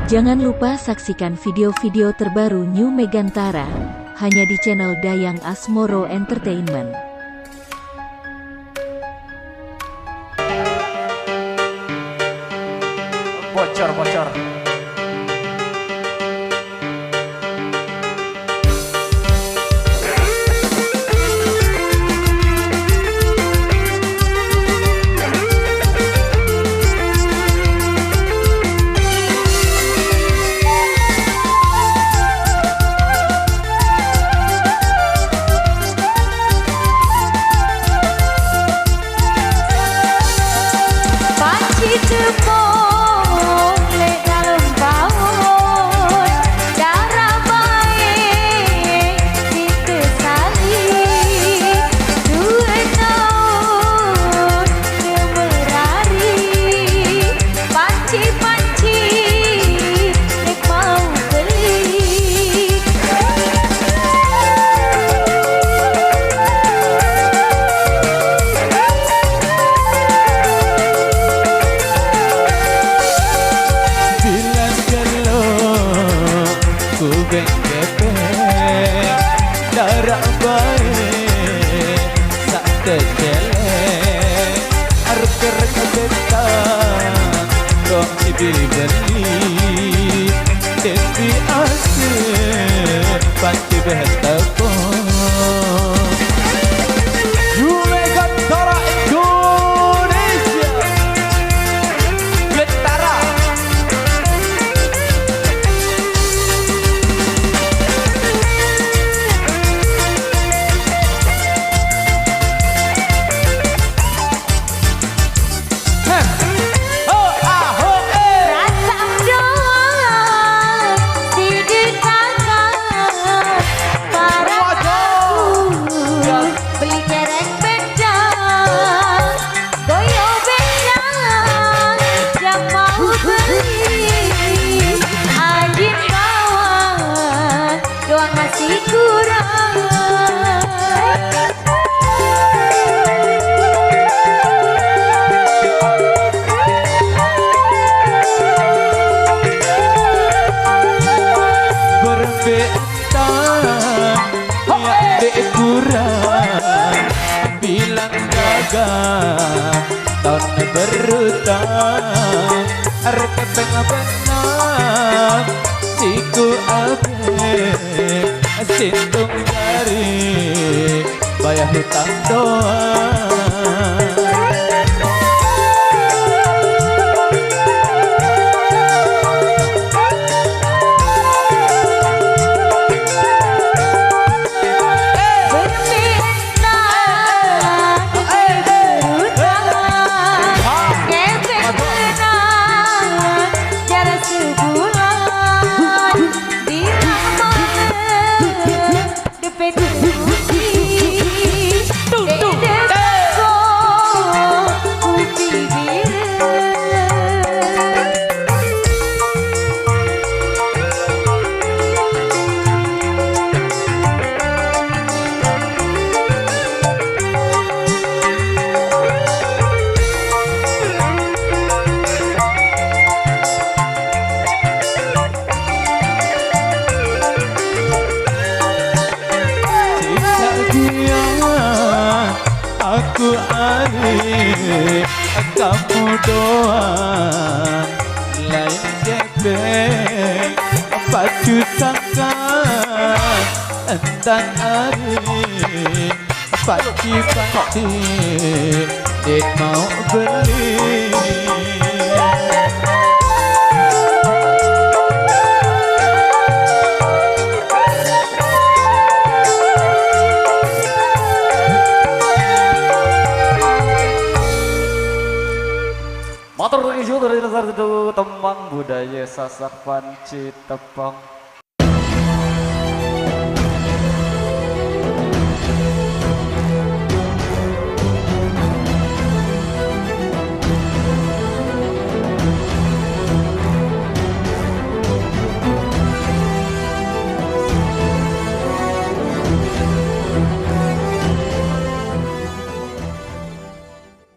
Jangan lupa saksikan video-video terbaru New Megantara, hanya di channel Dayang Asmoro Entertainment. Bocor. Darah baik sak tecelek arep kebetan dong dibeli depi asih panci betapon New Megantara Indonesia Betara masih kurang berbetan ya kurang bilang gagal tahun berutang harga benar siku abe sintung dari bayar hutang doang aku ari kamu doang lain gebek pacu sangkan entan ari pati det mau beli Motor tujuh dari dasar itu tembang budaya sasak panci tepang